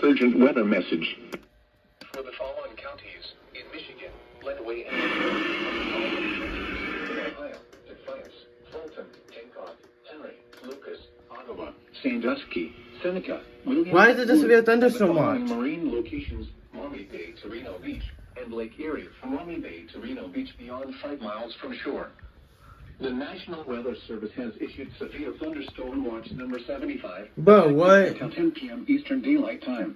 Urgent weather message. For the following counties in Michigan, Lenawee and Ohio, Defiance, Fulton, Hancock, Henry, Lucas, Ottawa, Sandusky, Seneca, Williams. Why is it just severe thunderstorm watch? Marine locations: Maumee Bay to Reno Beach and Lake Erie from Maumee Bay to Reno Beach beyond 5 miles from shore. The National Weather Service has issued severe thunderstorm watch number 75. Bro, what? Until 10 p.m. Eastern Daylight Time.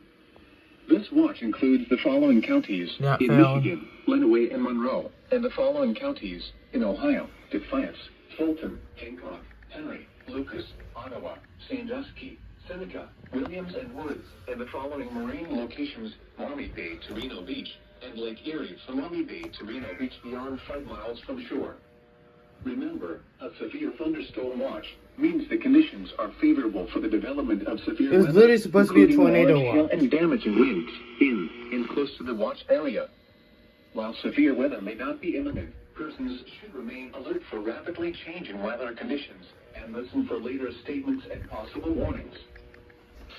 This watch includes the following counties in Michigan, Lenawee and Monroe, and the following counties in Ohio: Defiance, Fulton, Hancock, Henry, Lucas, Ottawa, Sandusky, Seneca, Williams and Woods, and the following marine locations: Maumee Bay to Reno Beach and Lake Erie from Maumee Bay to Reno Beach beyond 5 miles from shore. Remember, a severe thunderstorm watch means the conditions are favorable for the development of severe weather. It's literally supposed to be a tornado large hail watch. and damaging winds in and close to the watch area. While severe weather may not be imminent, persons should remain alert for rapidly changing weather conditions and listen for later statements and possible warnings.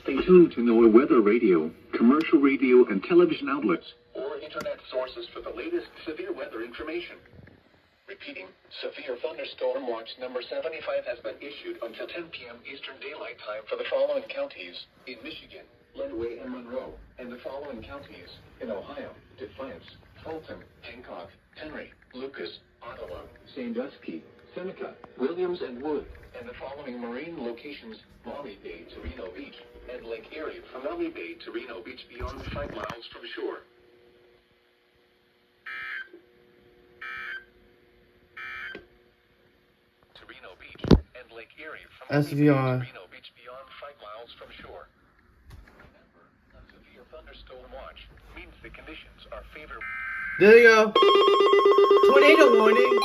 Stay tuned to NOAA weather radio, commercial radio and television outlets, or internet sources for the latest severe weather information. Repeating, severe thunderstorm watch number 75 has been issued until 10 p.m. Eastern Daylight Time for the following counties in Michigan, Lenawee and Monroe, and the following counties in Ohio: Defiance, Fulton, Hancock, Henry, Lucas, Ottawa, Sandusky, Seneca, Williams and Wood, and the following marine locations: Maumee Bay to Reno Beach and Lake Erie from Maumee Bay to Reno Beach beyond 5 miles from shore. Lake Erie from SVR. Reno Beach beyond 5 miles from shore. Remember, a severe thunderstorm watch means the conditions are favorable. There you go. Tornado warning.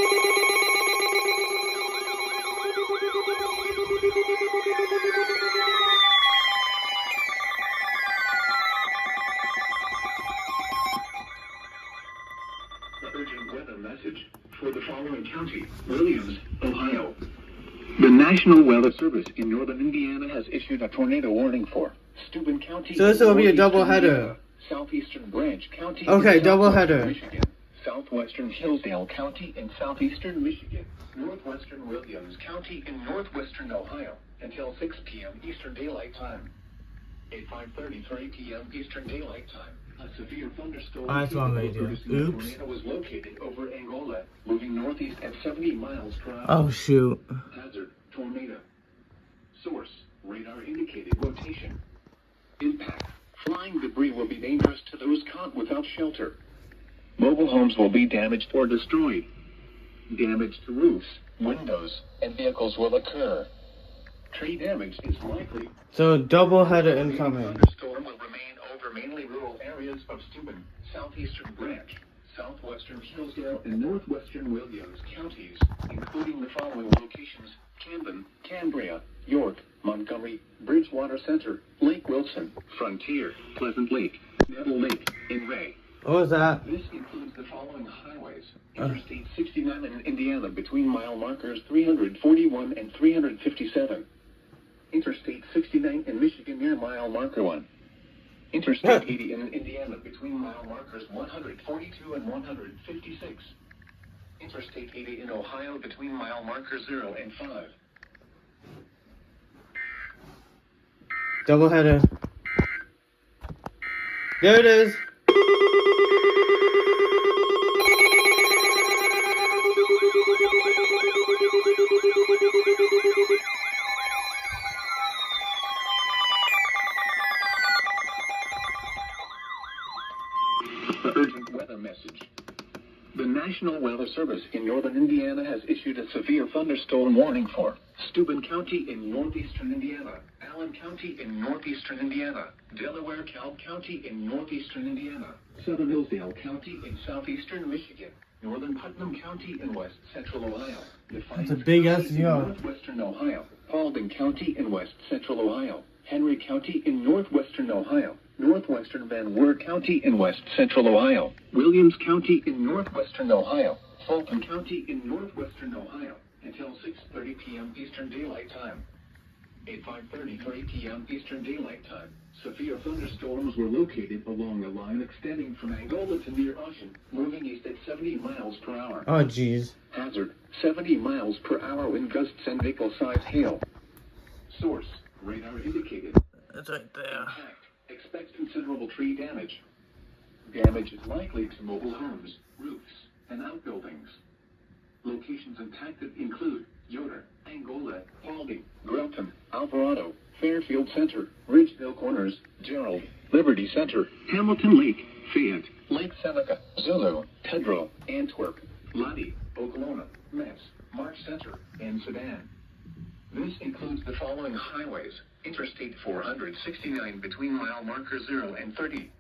The urgent weather message for the following county: Williams, Ohio. The National Weather Service in northern Indiana has issued a tornado warning for Steuben County. So this will be a double header. Southeastern Branch County. Okay, double header. Michigan, southwestern Hillsdale County in southeastern Michigan, northwestern Williams County in northwestern Ohio until 6 p.m. Eastern Daylight Time. At 5:33 p.m. Eastern Daylight Time, a severe thunderstorm That's what I'm gonna do. Oops. tornado was located over Angola, moving northeast at 70 miles per hour. Oh shoot. Hazard, tornado. Source, radar indicated rotation. Impact, flying debris will be dangerous to those caught without shelter. Mobile homes will be damaged or destroyed. Damage to roofs, windows, and vehicles will occur. Tree damage is likely. So double header The incoming. thunderstorm will remain over mainly rural areas of Steuben, southeastern Branch, southwestern Hillsdale, and northwestern Williams counties, including the following locations: Camden, Cambria, York, Montgomery, Bridgewater Center, Lake Wilson, Frontier, Pleasant Lake, Neville Lake, and Ray. What was that? This includes the following highways: Interstate 69 in Indiana between mile markers 341 and 357. Interstate 69 in Michigan near mile marker 1. Interstate 80 in Indiana between mile markers 142 and 156. Interstate 80 in Ohio between mile markers 0 and 5. Double header. There it is. The urgent weather message. The National Weather Service in northern Indiana has issued a severe thunderstorm warning for Steuben County in northeastern Indiana, Allen County in northeastern Indiana, Delaware County in northeastern Indiana, Southern Hillsdale County in southeastern Michigan, Northern Putnam County in west central Ohio, That's a big County in SVR. northwestern Ohio, Paulding County in west central Ohio, Henry County in northwestern Ohio, northwestern Van Wert County in west central Ohio, Williams County in northwestern Ohio, Fulton County in northwestern Ohio, until 6:30 p.m. Eastern Daylight Time. At 5:33 p.m. Eastern Daylight Time, severe thunderstorms were located along a line extending from Angola to near Ocean, moving east at 70 miles per hour. Oh, jeez. Hazard, 70 miles per hour wind gusts and vehicle-sized hail. Source, radar indicated. That's right there. Impact, expects considerable tree damage. Damage is likely to mobile homes, roofs, and outbuildings. Locations impacted include Yoder, Angola, Paulding, Grelton, Alvarado, Fairfield Center, Ridgeville Corners, Gerald, Liberty Center, Hamilton Lake, Fayette, Lake Seneca, Zulu, Tedrow, Antwerp, Lodi, Oklahoma, Metz, March Center, and Sedan. This includes the following highways: Interstate 469 between mile markers 0 and 30.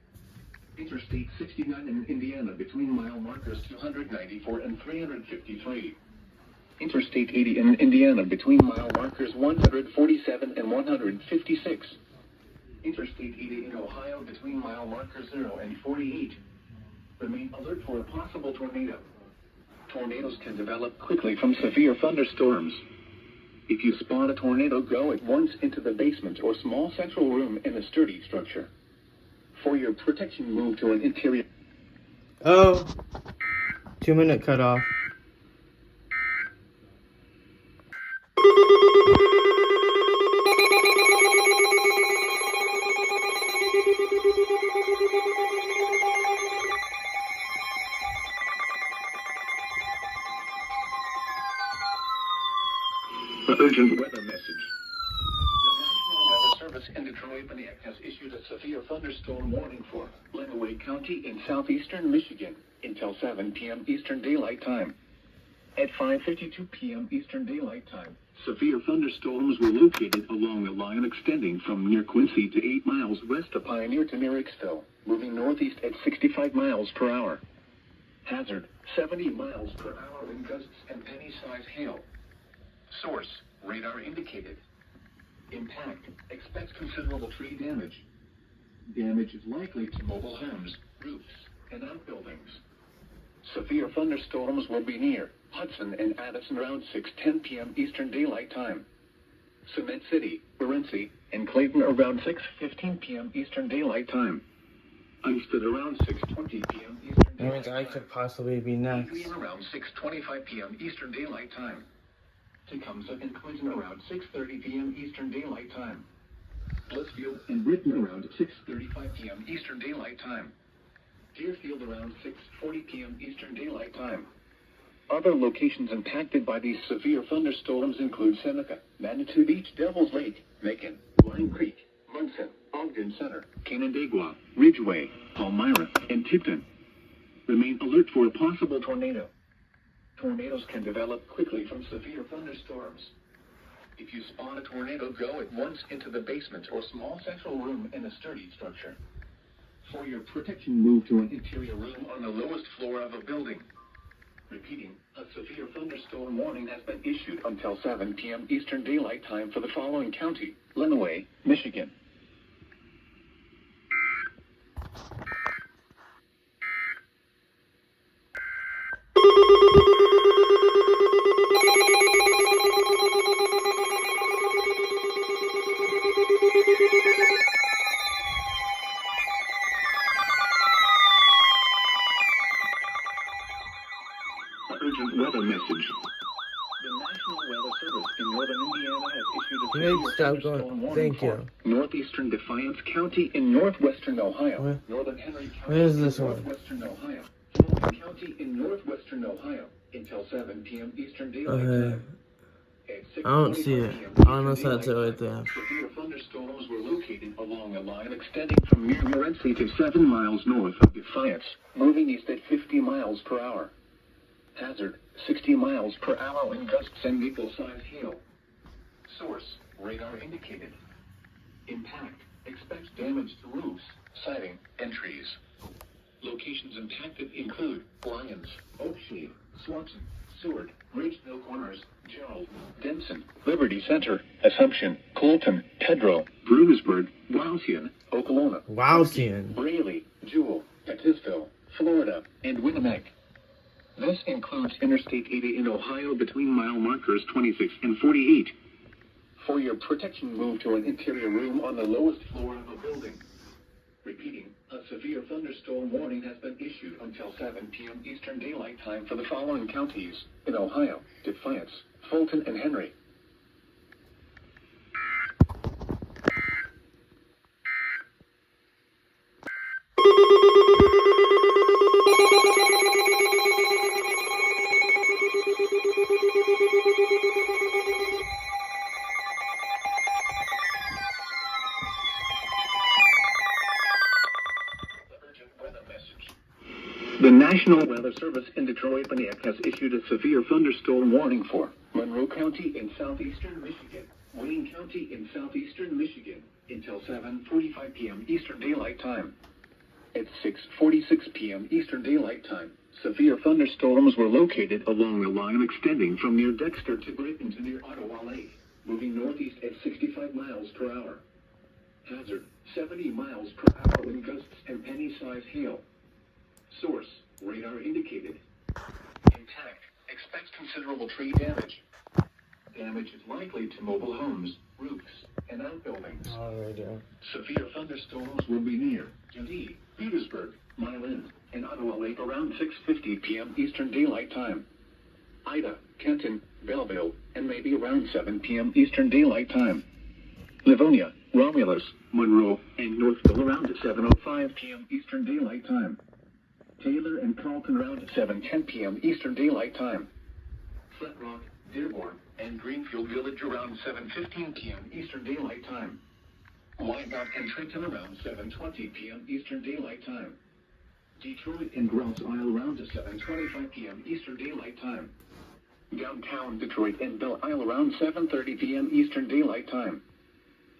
Interstate 69 in Indiana between mile markers 294 and 353. Interstate 80 in Indiana between mile markers 147 and 156. Interstate 80 in Ohio between mile markers 0 and 48. Remain alert for a possible tornado. Tornadoes can develop quickly from severe thunderstorms. If you spot a tornado, go at once into the basement or small central room in a sturdy structure. For your protection, move to an interior. Oh. 2-minute cutoff. The urgent weather message. The National Weather Service in Detroit has issued a severe thunderstorm warning for Lenawee County in southeastern Michigan until 7 p.m. Eastern Daylight Time. At 5:52 p.m. Eastern Daylight Time, severe thunderstorms were located along a line extending from near Quincy to 8 miles west of Pioneer to near Ixville, moving northeast at 65 miles per hour. Hazard, 70 miles per hour wind gusts and penny-sized hail. Source, radar indicated. Impact, expects considerable tree damage. Damage is likely to mobile homes, roofs, and outbuildings. Severe thunderstorms will be near Hudson and Addison around 6:10 p.m. Eastern Daylight Time. Cement City, Morenci, and Clayton around 6:15 p.m. Eastern Daylight Time. Eichstätt around 6:20 p.m. Eastern That Daylight means I Time. could possibly be next. Adrian around 6:25 p.m. Eastern Daylight Time. Tecumseh and Clinton around 6:30 p.m. Eastern Daylight Time. Blissfield and Britain around 6:35 p.m. Eastern Daylight Time. Deerfield around 6:40 p.m. Eastern Daylight Time. Other locations impacted by these severe thunderstorms include Seneca, Manitou Beach, Devil's Lake, Macon, Lime Creek, Munson, Ogden Center, Canandaigua, Ridgeway, Palmyra, and Tipton. Remain alert for a possible tornado. Tornadoes can develop quickly from severe thunderstorms. If you spot a tornado, go at once into the basement or small central room in a sturdy structure. For your protection, move to an interior room on the lowest floor of a building. Repeating, a severe thunderstorm warning has been issued until 7 p.m. Eastern Daylight Time for the following county: Lenawee, Michigan. Urgent weather message. The National Weather Service in northern Indiana has issued a You need to severe stop thunderstorm going. warning Thank for you. northeastern Defiance County in northwestern Ohio, Where? northern Henry County Where is in this one? northwestern Ohio, Fulton County in northwestern Ohio until 7 p.m. Eastern Daylight Time. At I don't see 6:25 it. p.m. I don't know if Eastern that's it right Daylight Time, there. severe thunderstorms were located along a line extending from near Morenci to 7 miles north of Defiance, moving east at 50 miles per hour. Hazard, 60 miles per hour wind gusts and vehicle-sized hail. Source, radar indicated. Impact, expects damage to roofs, siding, and trees. Locations impacted include Lyons, Oakshade, Swanson, Seward, Ridgeville Corners, Gerald, Denson, Liberty Center, Assumption, Colton, Tedrow, Bruinsburg, Wauseon, Oklahoma, Wauseon. Braley, Jewell, Pettisville, Florida, and Winnipeg. This includes Interstate 80 in Ohio between mile markers 26 and 48. For your protection, move to an interior room on the lowest floor of a building. Repeating, a severe thunderstorm warning has been issued until 7 p.m. Eastern Daylight Time for the following counties in Ohio: Defiance, Fulton, and Henry. The National Weather Service in Detroit has issued a severe thunderstorm warning for Monroe County in southeastern Michigan, Wayne County in southeastern Michigan, until 7:45 p.m. Eastern Daylight Time. At 6:46 p.m. Eastern Daylight Time, severe thunderstorms were located along a line extending from near Dexter to Brighton to near Ottawa Lake, moving northeast at 65 miles per hour. Hazard, 70 miles per hour wind gusts and penny-sized hail. Source, radar indicated. Intact, expect considerable tree damage. Damage is likely to mobile homes, roofs, and outbuildings. Severe thunderstorms will be near Dundee, Petersburg, Mile End, and Ottawa Lake around 6:50 p.m. Eastern Daylight Time. Ida, Kenton, Belleville, and maybe around 7 p.m. Eastern Daylight Time. Livonia, Romulus, Monroe, and Northville around 7:05 p.m. Eastern Daylight Time. Taylor and Carlton around 7:10 p.m. Eastern Daylight Time. Flat Rock, Dearborn, and Greenfield Village around 7:15 p.m. Eastern Daylight Time. Wyandotte and Trenton around 7:20 p.m. Eastern Daylight Time. Detroit and Grouse Isle around 7:25 p.m. Eastern Daylight Time. Downtown Detroit and Belle Isle around 7:30 p.m. Eastern Daylight Time.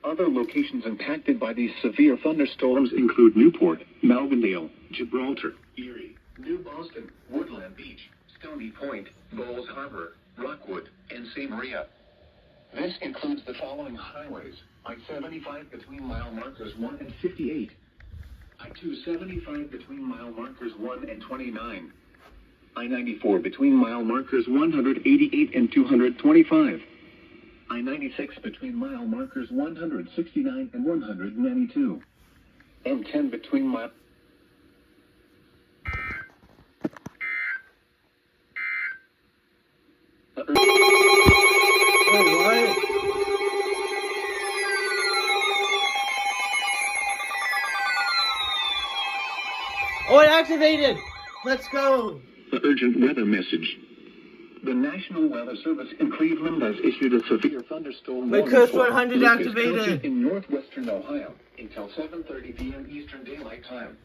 Other locations impacted by these severe thunderstorms include Newport, Malvindale, Gibraltar, Erie, New Boston, Woodland Beach, Stony Point, Bowles Harbor, Rockwood, and St. Maria. This includes the following highways: I-75 between mile markers 1 and 58, I-275 between mile markers 1 and 29, I-94 between mile markers 188 and 225, I-96 between mile markers 169 and 192, M10 between mile... Oh, it activated! Let's go! The urgent weather message. The National Weather Service in Cleveland has issued a severe thunderstorm warning Coast for 100 Lucas activated. County in northwestern Ohio until 7:30 p.m. Eastern Daylight Time.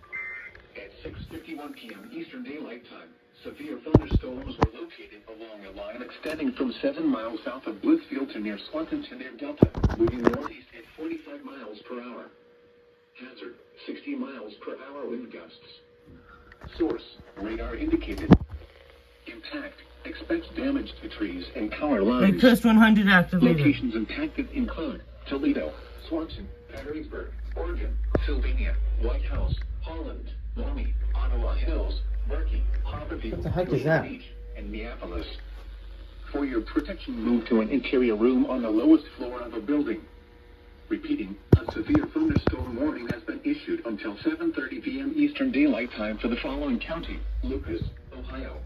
At 6:51 p.m. Eastern Daylight Time, severe thunderstorms were located along a line extending from 7 miles south of Blissfield to near Swanton to near Delta, moving northeast at 45 miles per hour. Hazard, 60 miles per hour wind gusts. Source, radar indicated. Impact, expects damage to trees and power lines. Coast 100 activated. Locations impacted include Toledo, Swanson, Perrysburg, Oregon, Sylvania, White House, Holland, Maumee, Ottawa Hills, Berkey, Hobbitville, What the heck is that? Beach, and Minneapolis. For your protection, move to an interior room on the lowest floor of a building. Repeating, a severe thunderstorm warning has been issued until 7:30 p.m. Eastern Daylight Time for the following county: Lucas, Ohio.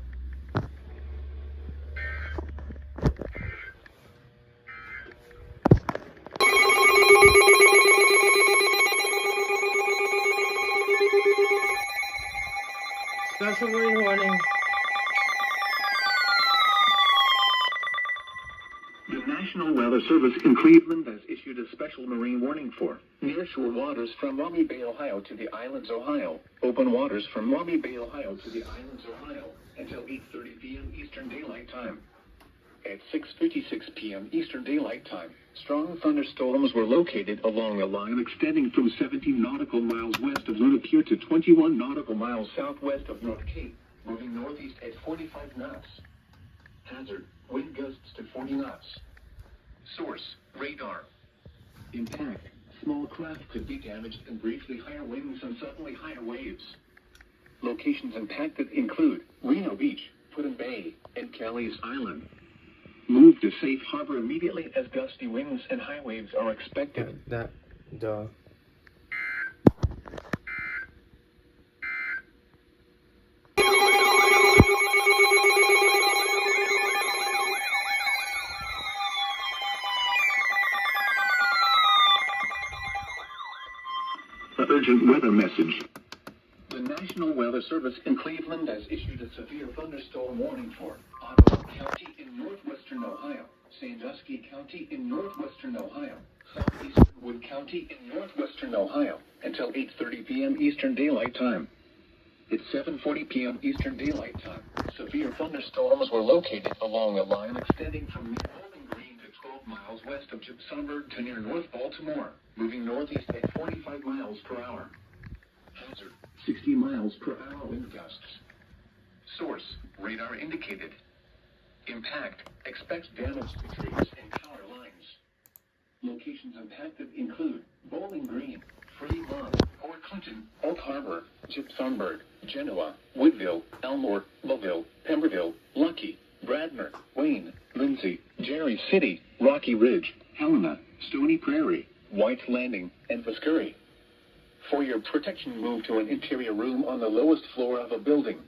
Special marine warning. The National Weather Service in Cleveland has issued a special marine warning for nearshore waters from Maumee Bay, Ohio to the Islands, Ohio. Open waters from Maumee Bay, Ohio to the Islands, Ohio until 8:30 p.m. Eastern Daylight Time. At 6:56 p.m. Eastern Daylight Time, strong thunderstorms were located along a line extending from 17 nautical miles west of Luna Pier to 21 nautical miles southwest of North Cape, moving northeast at 45 knots. Hazard, wind gusts to 40 knots. Source, radar. Impact, small craft could be damaged and briefly higher winds and suddenly higher waves. Locations impacted include Reno Beach, Put-in Bay, and Kelly's Island. Move to safe harbor immediately as gusty winds and high waves are expected. Duh. Urgent weather message. The National Weather Service in Cleveland has issued a severe thunderstorm warning for Ottawa County in northwestern Ohio, Sandusky County in northwestern Ohio, southeastern Wood County in northwestern Ohio until 8:30 p.m. Eastern Daylight Time. It's 7:40 p.m. Eastern Daylight Time. Severe thunderstorms were located along a line extending from near Bowling Green to 12 miles west of Sunburn to near North Baltimore, moving northeast at 45 miles per hour. Hazard, 60 miles per hour wind gusts. Source, radar indicated. Impact, expects damage to trees and power lines. Locations impacted include Bowling Green, Fremont, Port Clinton, Oak Harbor, Sunburn, Genoa, Woodville, Elmore, Mobile, Pemberville, Lucky, Bradner, Wayne, Lindsay, Jerry City, Rocky Ridge, Helena, Stony Prairie, White Landing, and Muscuri. For your protection, move to an interior room on the lowest floor of a building.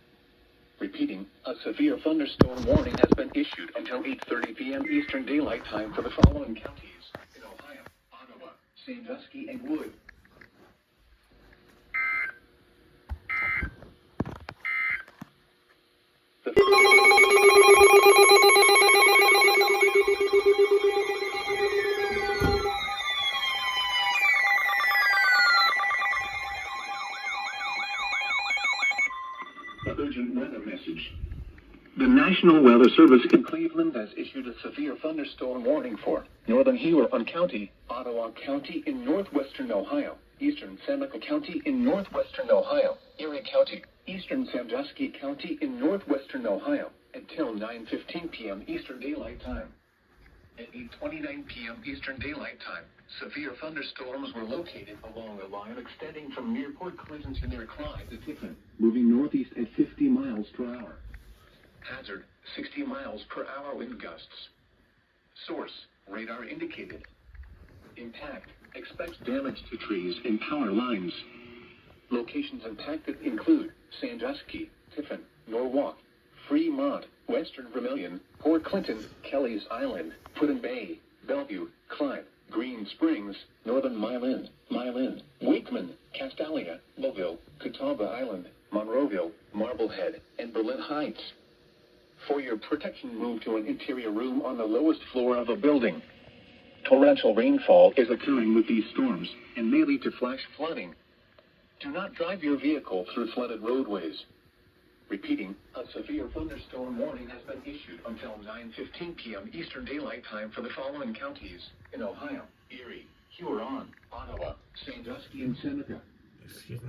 Repeating, a severe thunderstorm warning has been issued until 8:30 p.m. Eastern Daylight Time for the following counties in Ohio: Ottawa, Sandusky, and Wood. Urgent weather message. The National Weather Service in Cleveland has issued a severe thunderstorm warning for northern Huron County, Ottawa County in northwestern Ohio, eastern Seneca County in northwestern Ohio, Erie County, eastern Sandusky County in northwestern Ohio, until 9:15 p.m. Eastern Daylight Time. At 8:29 p.m. Eastern Daylight Time, severe thunderstorms were located along a line extending from near Port Clinton to near Clyde to Tiffin, moving northeast at 50 miles per hour. Hazard, 60 miles per hour wind gusts. Source, radar indicated. Impact, expects damage to trees and power lines. Locations impacted include Sandusky, Tiffin, Norwalk, Fremont, Western Vermilion, Port Clinton, Kelly's Island, Put-in-Bay, Bellevue, Clyde, Green Springs, Northern Milan, Wakeman, Castalia, Mobile, Catawba Island, Monroeville, Marblehead, and Berlin Heights. For your protection, move to an interior room on the lowest floor of a building. Torrential rainfall is occurring with these storms and may lead to flash flooding. Do not drive your vehicle through flooded roadways. Repeating, a severe thunderstorm warning has been issued until 9:15 p.m. Eastern Daylight Time for the following counties in Ohio: Erie, Huron, Ottawa, Sandusky, and Seneca. Excuse me.